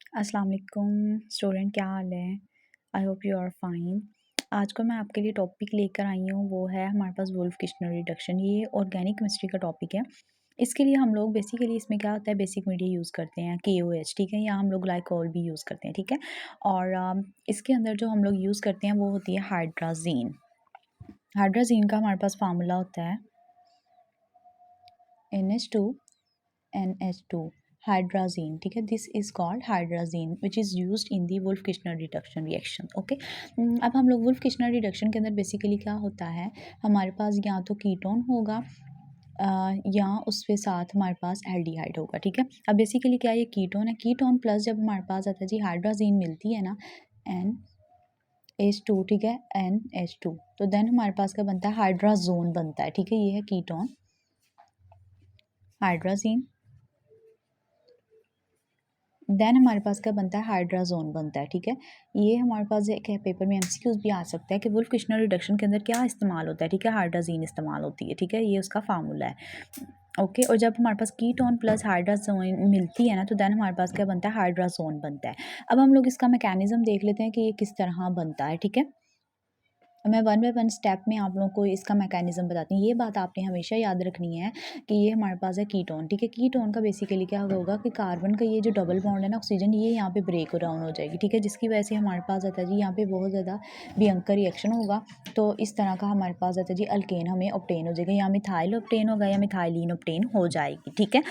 अस्सलाम वालेकुम स्टूडेंट, क्या हाल है? I hope you are fine. आज को मैं आपके लिए टॉपिक लेकर आई हूँ, वो है हमारे पास वुल्फ किचनर रिडक्शन। ये ऑर्गेनिक केमिस्ट्री का टॉपिक है। इसके लिए हम लोग बेसिकली इसमें क्या होता है, बेसिक मीडिया यूज़ करते हैं KOH, ठीक है, या हम लोग ग्लाइकोल भी यूज़ करते हैं, ठीक है। और इसके अंदर जो हम लोग यूज़ करते हैं वो होती है हाइड्राजीन। हाइड्राजीन का हमारे पास फार्मूला होता है NH2NH2 हाइड्राजीन, ठीक है। This is called hydrazine which is used in the Wolff Kishner reduction reaction. Okay, अब हम लोग वुल्फ किचनर रिडक्शन के अंदर बेसिकली क्या होता है, हमारे पास या तो कीटोन होगा या उसके साथ हमारे पास एल्डिहाइड होगा, ठीक है। अब बेसिकली क्या, ये कीटोन है, कीटोन प्लस जब हमारे पास आता है जी हाइड्राजीन मिलती है ना, NH2, ठीक है, NH2, तो देन हमारे पास क्या बनता है, हाइड्राजोन बनता है, ठीक है। ये है कीटोन हाइड्राजीन, देन हमारे पास क्या बनता है, हाइड्राजोन बनता है, ठीक है। ये हमारे पास एक है, पेपर में एमसीक्यूज भी आ सकता है कि वुल्फ किचनर रिडक्शन के अंदर क्या इस्तेमाल होता है, ठीक है, हाइड्राजीन इस्तेमाल होती है, ठीक है, ये उसका फार्मूला है। ओके, और जब हमारे पास कीटोन प्लस हाइड्राजोन मिलती है ना, तो देन हमारे पास क्या बनता है, हाइड्राजोन बनता है। अब हम लोग इसका मैकेनिज्म देख लेते हैं कि ये किस तरह बनता है, ठीक है। मैं वन बाय वन स्टेप में आप लोगों को इसका मैकेनिज्म बताती हूँ। ये बात आपने हमेशा याद रखनी है कि ये हमारे पास है कीटोन, ठीक है। कीटोन का बेसिकली क्या होगा कि कार्बन का ये जो डबल बॉन्ड है ना, ऑक्सीजन, ये यहाँ पे ब्रेक डाउन हो जाएगी, ठीक है, जिसकी वजह से हमारे पास आता है जी यहाँ पे बहुत ज़्यादा भयंकर रिएक्शन होगा। तो इस तरह का हमारे पास आता है जी अल्केन हमें ऑब्टेन हो जाएगा, या मिथाइल ऑब्टेन होगा या मिथाइलिन ऑब्टेन हो जाएगी, ठीक है।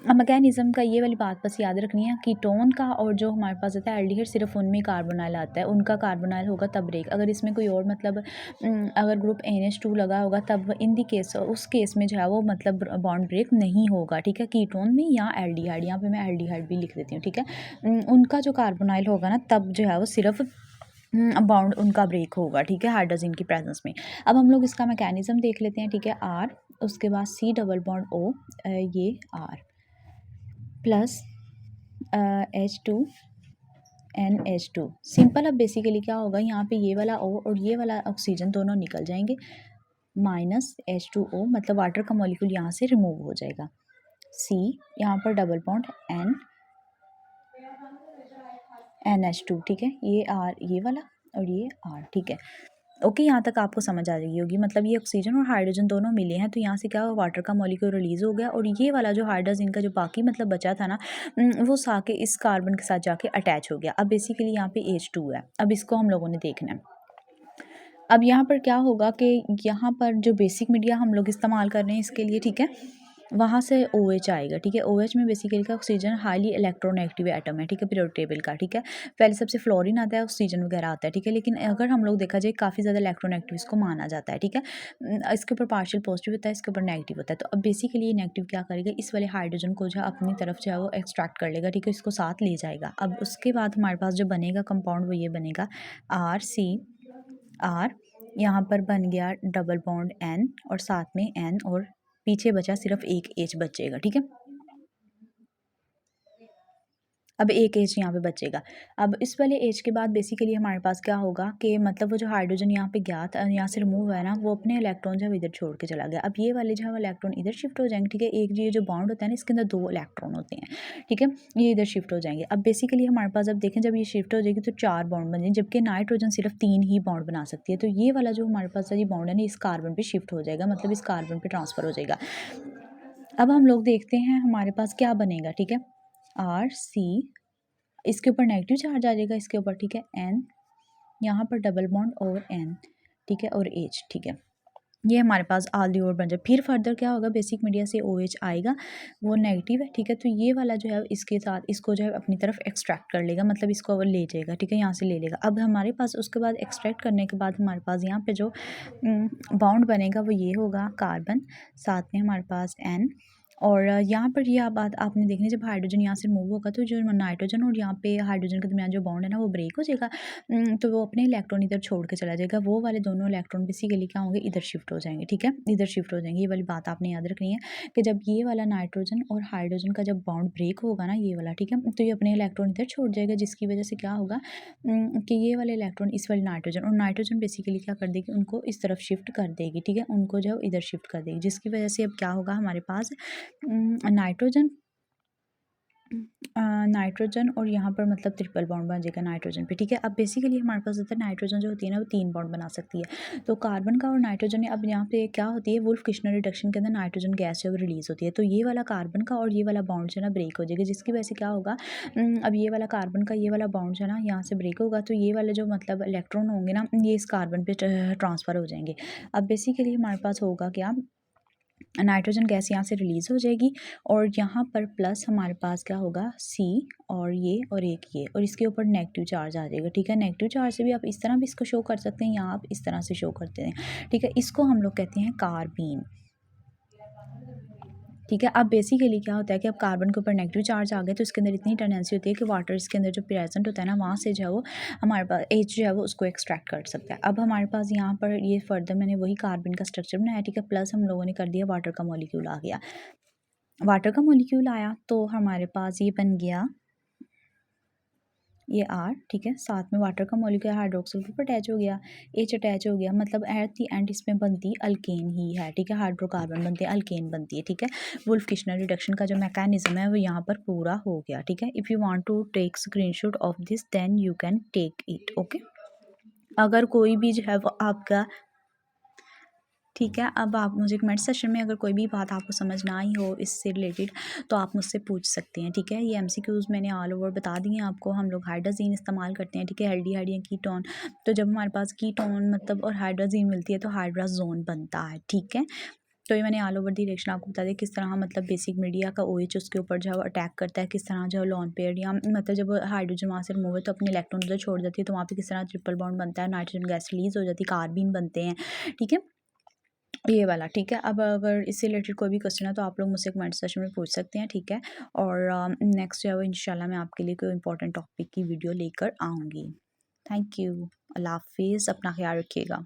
मैकेनिज्म का ये वाली बात बस याद रखनी है, कीटोन का और जो हमारे पास आता है एल्डिहाइड, सिर्फ उनमें कार्बोनाइल आता है, उनका कार्बोनाइल होगा तब ब्रेक। अगर इसमें कोई और मतलब अगर ग्रुप NH2 लगा होगा तब इन दी केस, उस केस में जो है वो मतलब बॉन्ड ब्रेक नहीं होगा, ठीक है, कीटोन में या एल्डिहाइड। यहाँ पे मैं एल्डिहाइड भी लिख देती हूँ, ठीक है। उनका जो कार्बोनाइल होगा ना, तब जो है वो सिर्फ बॉन्ड उनका ब्रेक होगा, ठीक है, हाइड्रोजन की प्रेजेंस में। अब हम लोग इसका मैकेनिज्म देख लेते हैं, ठीक है। R, उसके बाद C डबल बॉन्ड O, ये R प्लस H2NH2 सिंपल। अब बेसिकली क्या होगा, यहाँ पे ये वाला O और ये वाला ऑक्सीजन दोनों निकल जाएंगे, माइनस H2O, मतलब वाटर का मॉलिक्यूल यहाँ से रिमूव हो जाएगा। C, यहाँ पर डबल बॉन्ड NH2, ठीक है, ये R, ये वाला और ये R, ठीक है। ओके, यहाँ तक आपको समझ आ रही होगी, मतलब ये ऑक्सीजन और हाइड्रोजन दोनों मिले हैं, तो यहाँ से क्या हुआ, वाटर का मॉलिक्यूल रिलीज हो गया, और ये वाला जो हाइड्रोजन का जो बाकी मतलब बचा था ना, वो साके इस कार्बन के साथ जाके अटैच हो गया। अब बेसिकली यहाँ पे H2 है, अब इसको हम लोगों ने देखना है। अब यहाँ पर क्या होगा कि यहाँ पर जो बेसिक मीडिया हम लोग इस्तेमाल कर रहे हैं इसके लिए, ठीक है, वहाँ से OH आएगा, ठीक है। OH में बेसिकली का ऑक्सीजन हाईली इलेक्ट्रोनेगेटिव एटम है, ठीक है, पीरियोडिक टेबल का, ठीक है। पहले सबसे फ्लोरीन आता है, ऑक्सीजन वगैरह आता है, ठीक है, लेकिन अगर हम लोग देखा जाए काफ़ी ज़्यादा इलेक्ट्रोनेगेटिव इसको माना जाता है, ठीक है। इसके ऊपर पार्शियल पॉजिटिव होता है, इसके ऊपर नेगेटिव होता है। तो अब बेसिकली ये नेगेटिव क्या करेगा, इस वाले हाइड्रोजन को जो है अपनी तरफ जो है वो एक्सट्रैक्ट कर लेगा, ठीक है, इसको साथ ले जाएगा। अब उसके बाद हमारे पास जो बनेगा कंपाउंड वो ये बनेगा RCR, यहाँ पर बन गया डबल बॉन्ड N और साथ में N, और पीछे बचा सिर्फ एक H बचेगा, ठीक है। अब एक एच यहाँ पे बचेगा। अब इस वाले एच के बाद बेसिकली हमारे पास क्या होगा कि मतलब वो जो हाइड्रोजन यहाँ पे गया था, यहाँ से रिमूव हुआ है ना, वो अपने इलेक्ट्रॉन जो है इधर छोड़ के चला गया। अब ये वाले जो है वो इलेक्ट्रॉन इधर शिफ्ट हो जाएंगे, ठीक है। एक ये जो बॉन्ड होता है ना, इसके अंदर 2 इलेक्ट्रॉन होते हैं, ठीक है, ये इधर शिफ्ट हो जाएंगे। अब बेसिकली हमारे पास अब देखें, जब ये शिफ्ट हो जाएगी तो 4 बॉन्ड बन जाएंगे, जबकि नाइट्रोजन सिर्फ 3 ही बॉन्ड बना सकती है। तो ये वाला जो हमारे पास ये बॉन्ड है ना, इस कार्बन पर शिफ्ट हो जाएगा, मतलब इस कार्बन पर ट्रांसफर हो जाएगा। अब हम लोग देखते हैं हमारे पास क्या बनेगा, ठीक है, RC, इसके ऊपर नेगेटिव चार्ज आ जाएगा, इसके ऊपर, ठीक है, N, यहाँ पर डबल बॉन्ड और N, ठीक है, और H, ठीक है। ये हमारे पास आल दी और बन जाए। फिर फर्दर क्या होगा, बेसिक मीडिया से OH आएगा, वो नेगेटिव है, ठीक है, तो ये वाला जो है इसके साथ इसको जो है अपनी तरफ एक्सट्रैक्ट कर लेगा, मतलब इसको वो ले जाएगा, ठीक है, यहाँ से ले लेगा। अब हमारे पास उसके बाद एक्सट्रैक्ट करने के बाद हमारे पास यहाँ पे जो बॉन्ड बनेगा वो ये होगा कार्बन, साथ में हमारे पास N, और यहाँ पर ये बात आपने देखनी, जब हाइड्रोजन यहाँ से रिमूव होगा तो जो नाइट्रोजन और यहाँ पे हाइड्रोजन के दरमियान जो बॉन्ड है ना वो ब्रेक हो जाएगा, तो वो अपने इलेक्ट्रॉन इधर छोड़ के चला जाएगा। वो वाले दोनों इलेक्ट्रॉन बेसिकली क्या होंगे, इधर शिफ्ट हो जाएंगे, ठीक है, इधर शिफ्ट हो जाएंगे। ये वाली बात आपने याद रखनी है कि जब ये वाला नाइट्रोजन और हाइड्रोजन का जब बॉन्ड ब्रेक होगा ना, ये वाला, ठीक है, तो ये अपने इलेक्ट्रॉन इधर छोड़ जाएगा, जिसकी वजह से क्या होगा कि ये वाले इलेक्ट्रॉन इस वाले नाइट्रोजन, और नाइट्रोजन बेसिकली क्या कर देगी, उनको इस तरफ शिफ्ट कर देगी, ठीक है, उनको जो इधर शिफ्ट कर देगी, जिसकी वजह से अब क्या होगा हमारे पास नाइट्रोजन नाइट्रोजन और यहाँ पर मतलब ट्रिपल बॉन्ड बन जाएगा नाइट्रोजन पे, ठीक है। अब बेसिकली हमारे पास होता है नाइट्रोजन जो होती है ना वो 3 बॉन्ड बना सकती है। तो कार्बन का और नाइट्रोजन अब यहाँ पे क्या होती है, वुल्फ किश्नर रिडक्शन के अंदर नाइट्रोजन गैस जो रिलीज होती है, तो ये वाला कार्बन का और ये वाला बॉन्ड जो है ना ब्रेक हो जाएगा, जिसकी वजह से क्या होगा, अब ये वाला कार्बन का ये वाला बॉन्ड जो है ना यहाँ से ब्रेक होगा, तो ये वाले जो मतलब इलेक्ट्रॉन होंगे ना ये इस कार्बन पे ट्रांसफ़र हो जाएंगे। अब बेसिकली हमारे पास होगा क्या, नाइट्रोजन गैस यहाँ से रिलीज़ हो जाएगी और यहाँ पर प्लस हमारे पास क्या होगा सी और ये और एक ये और इसके ऊपर नेगेटिव चार्ज आ जाएगा, ठीक है। नेगेटिव चार्ज से भी आप इस तरह भी इसको शो कर सकते हैं या आप इस तरह से शो करते हैं, ठीक है। इसको हम लोग कहते हैं कार्बीन, ठीक है। अब बेसिकली क्या होता है कि अब कार्बन के ऊपर नेगेटिव चार्ज आ गए तो इसके अंदर इतनी टेंडेंसी होती है कि वाटर इसके अंदर जो प्रेजेंट होता है ना वहाँ से जो है वो हमारे पास एच जो है वो उसको एक्सट्रैक्ट कर सकता है। अब हमारे पास यहाँ पर ये फर्दर मैंने वही कार्बन का स्ट्रक्चर बनाया, ठीक है, प्लस हम लोगों ने कर दिया वाटर का मॉलिक्यूल आ गया। वाटर का मॉलिक्यूल आया तो हमारे पास ये बन गया ये आर, ठीक है, साथ में वाटर का मॉलिक्यूल हाइड्रोक्सिल ग्रुप अटैच हो गया, एच अटैच हो गया, मतलब एट दी एंड इसमें बनती अल्केन ही है, ठीक है। हाइड्रोकार्बन बनते हैं, अल्केन बनती है, ठीक है। वुल्फ किश्नर रिडक्शन का जो मैकेनिज्म है वो यहाँ पर पूरा हो गया, ठीक है। If you want to take screenshot of this then you can take it, okay. अगर कोई भी जो है वो आपका, ठीक है, अब आप मुझे कमेंट सेशन में अगर कोई भी बात आपको समझ ना आई हो इससे रिलेटेड तो आप मुझसे पूछ सकते हैं, ठीक है। ये एमसीक्यूज़ मैंने ऑल ओवर बता दिए हैं आपको। हम लोग हाइड्रोजीन इस्तेमाल करते हैं, ठीक है, एल्डिहाइड या कीटोन। तो जब हमारे पास कीटोन मतलब और हाइड्रोजीन मिलती है तो हाइड्राजोन बनता है, ठीक है। तो ये मैंने ऑल ओवर दी रिएक्शन आपको बता दिया किस तरह मतलब बेसिक मीडिया का OH उसके ऊपर जो है अटैक करता है, किस तरह जो है लोन पेयर या मतलब जब हाइड्रोजन वहाँ से रिमूव है तो अपने इलेक्ट्रॉन उधर छोड़ जाती है तो वहाँ पे किस तरह ट्रिपल बॉन्ड बनता है, नाइट्रोजन गैस रिलीज हो जाती है, कार्बीन बनते हैं, ठीक है, ये वाला, ठीक है। अब अगर इससे रिलेटेड कोई भी क्वेश्चन है तो आप लोग मुझसे कमेंट सेक्शन में पूछ सकते हैं, ठीक है। और नेक्स्ट जो है वो इंशाल्लाह मैं आपके लिए कोई इंपॉर्टेंट टॉपिक की वीडियो लेकर आऊँगी। थैंक यू, अल्लाह हाफिज़, अपना ख्याल रखिएगा।